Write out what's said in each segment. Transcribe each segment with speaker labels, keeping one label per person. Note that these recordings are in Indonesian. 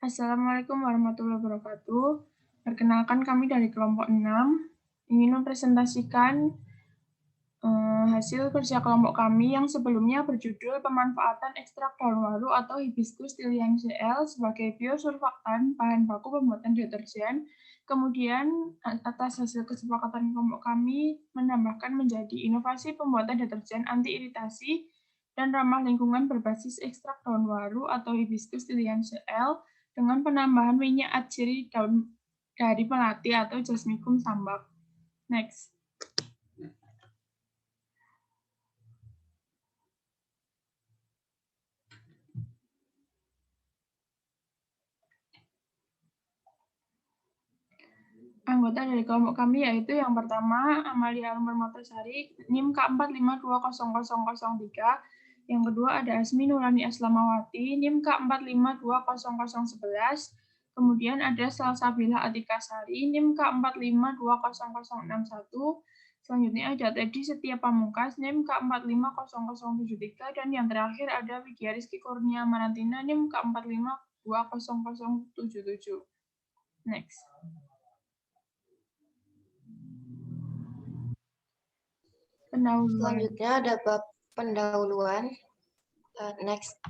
Speaker 1: Assalamualaikum warahmatullahi wabarakatuh. Perkenalkan kami dari kelompok 6 ingin mempresentasikan hasil kerja kelompok kami yang sebelumnya berjudul pemanfaatan ekstrak daun waru atau Hibiscus tiliaceae sebagai biosurfaktan bahan baku pembuatan deterjen. Kemudian atas hasil kesepakatan kelompok kami menambahkan menjadi inovasi pembuatan deterjen anti iritasi dan ramah lingkungan berbasis ekstrak daun waru atau Hibiscus tiliaceae dengan penambahan minyak atsiri daun dari melati atau Jasmicum tambak. Next. Anggota dari kelompok kami yaitu yang pertama Amalia Almarmatasari NIM K45200003, yang kedua ada Asmi Nurani Aslamawati NIM K45200011, kemudian ada Salsabila Atikasari NIM K45200061, selanjutnya ada Teddy Setia Pamungkas NIM K450073, dan yang terakhir ada Widya Rizky Kurnia Marantina NIM K45200077. Next.
Speaker 2: Selanjutnya ada bab pendahuluan. Next.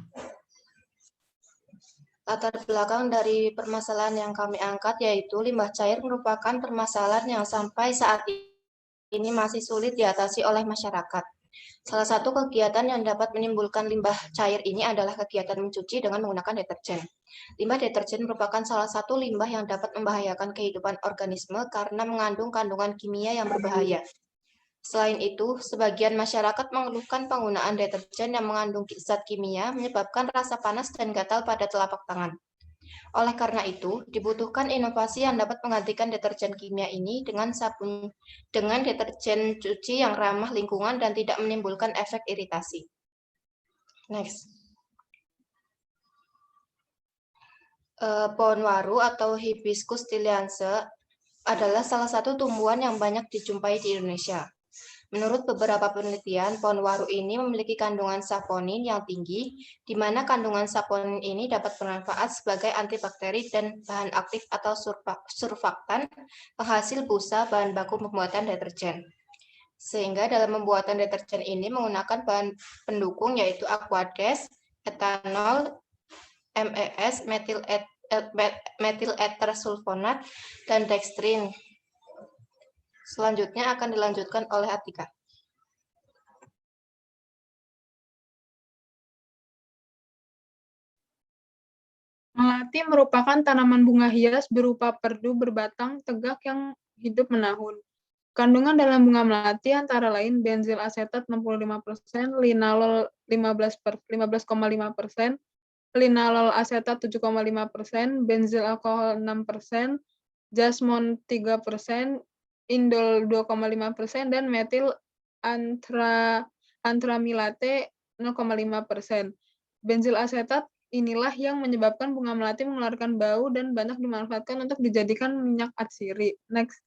Speaker 2: Latar belakang dari permasalahan yang kami angkat yaitu limbah cair merupakan permasalahan yang sampai saat ini masih sulit diatasi oleh masyarakat. Salah satu kegiatan yang dapat menimbulkan limbah cair ini adalah kegiatan mencuci dengan menggunakan deterjen. Limbah deterjen merupakan salah satu limbah yang dapat membahayakan kehidupan organisme karena mengandung kandungan kimia yang berbahaya. Selain itu, sebagian masyarakat mengeluhkan penggunaan deterjen yang mengandung zat kimia menyebabkan rasa panas dan gatal pada telapak tangan. Oleh karena itu, dibutuhkan inovasi yang dapat menggantikan deterjen kimia ini dengan deterjen cuci yang ramah lingkungan dan tidak menimbulkan efek iritasi. Next. Pohon waru atau Hibiscus tiliaceae adalah salah satu tumbuhan yang banyak dijumpai di Indonesia. Menurut beberapa penelitian, pohon waru ini memiliki kandungan saponin yang tinggi, di mana kandungan saponin ini dapat bermanfaat sebagai antibakteri dan bahan aktif atau surfaktan penghasil busa bahan baku pembuatan deterjen. Sehingga dalam pembuatan deterjen ini menggunakan bahan pendukung yaitu aqueous, etanol, MES, metil ether sulfonat, dan dextrin. Selanjutnya akan dilanjutkan oleh Atika.
Speaker 1: Melati merupakan tanaman bunga hias berupa perdu berbatang tegak yang hidup menahun. Kandungan dalam bunga melati antara lain benzil asetat 65%, linalol 15,5%, linalol asetat 7,5%, benzil alkohol 6%, jasmon 3%, indol 2,5%, dan metil antramilate 0,5%. Benzil asetat inilah yang menyebabkan bunga melati mengeluarkan bau dan banyak dimanfaatkan untuk dijadikan minyak atsiri. Next.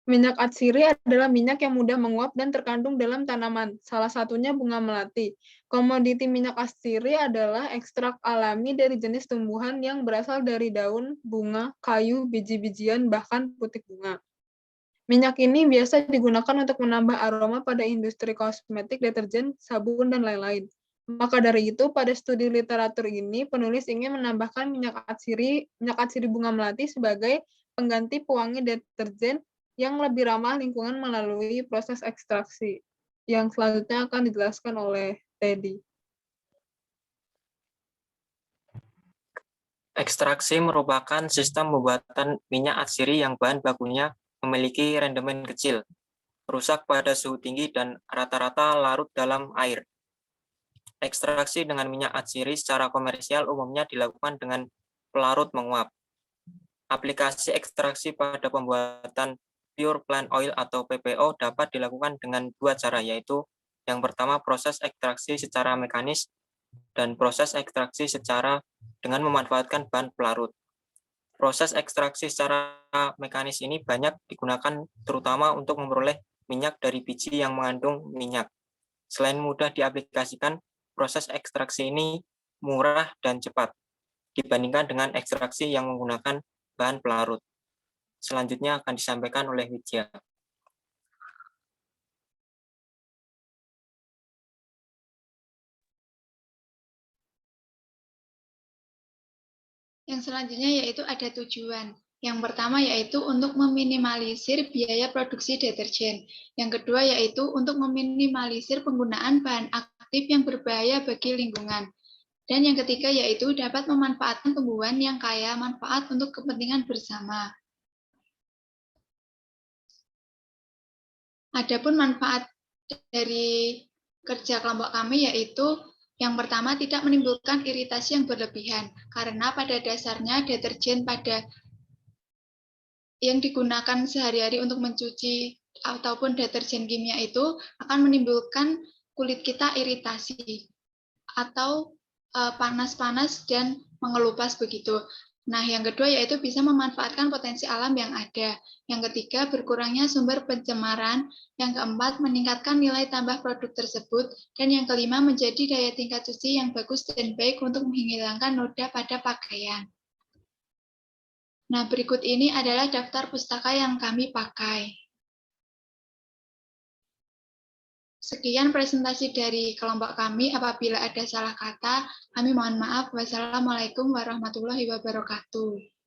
Speaker 1: Minyak atsiri adalah minyak yang mudah menguap dan terkandung dalam tanaman, salah satunya bunga melati. Komoditi minyak atsiri adalah ekstrak alami dari jenis tumbuhan yang berasal dari daun, bunga, kayu, biji-bijian, bahkan putik bunga. Minyak ini biasa digunakan untuk menambah aroma pada industri kosmetik, deterjen, sabun, dan lain-lain. Maka dari itu, pada studi literatur ini, penulis ingin menambahkan minyak atsiri bunga melati sebagai pengganti pewangi deterjen yang lebih ramah lingkungan melalui proses ekstraksi. Yang selanjutnya akan dijelaskan oleh Teddy.
Speaker 3: Ekstraksi merupakan sistem pembuatan minyak atsiri yang bahan bakunya memiliki rendemen kecil, rusak pada suhu tinggi, dan rata-rata larut dalam air. Ekstraksi dengan minyak atsiri secara komersial umumnya dilakukan dengan pelarut menguap. Aplikasi ekstraksi pada pembuatan pure plant oil atau PPO dapat dilakukan dengan dua cara, yaitu yang pertama proses ekstraksi secara mekanis dan proses ekstraksi secara dengan memanfaatkan bahan pelarut. Proses ekstraksi secara mekanis ini banyak digunakan terutama untuk memperoleh minyak dari biji yang mengandung minyak. Selain mudah diaplikasikan, proses ekstraksi ini murah dan cepat dibandingkan dengan ekstraksi yang menggunakan bahan pelarut. Selanjutnya akan disampaikan oleh Widya.
Speaker 4: Yang selanjutnya yaitu ada tujuan. Yang pertama yaitu untuk meminimalisir biaya produksi deterjen. Yang kedua yaitu untuk meminimalisir penggunaan bahan aktif yang berbahaya bagi lingkungan. Dan yang ketiga yaitu dapat memanfaatkan tumbuhan yang kaya manfaat untuk kepentingan bersama. Adapun manfaat dari kerja kelompok kami yaitu yang pertama, tidak menimbulkan iritasi yang berlebihan, karena pada dasarnya deterjen yang digunakan sehari-hari untuk mencuci ataupun deterjen kimia itu akan menimbulkan kulit kita iritasi atau panas-panas dan mengelupas begitu. Nah, yang kedua yaitu bisa memanfaatkan potensi alam yang ada. Yang ketiga, berkurangnya sumber pencemaran. Yang keempat, meningkatkan nilai tambah produk tersebut. Dan yang kelima, menjadi daya tingkat cuci yang bagus dan baik untuk menghilangkan noda pada pakaian. Nah, berikut ini adalah daftar pustaka yang kami pakai. Sekian presentasi dari kelompok kami. Apabila ada salah kata, kami mohon maaf. Wassalamualaikum warahmatullahi wabarakatuh.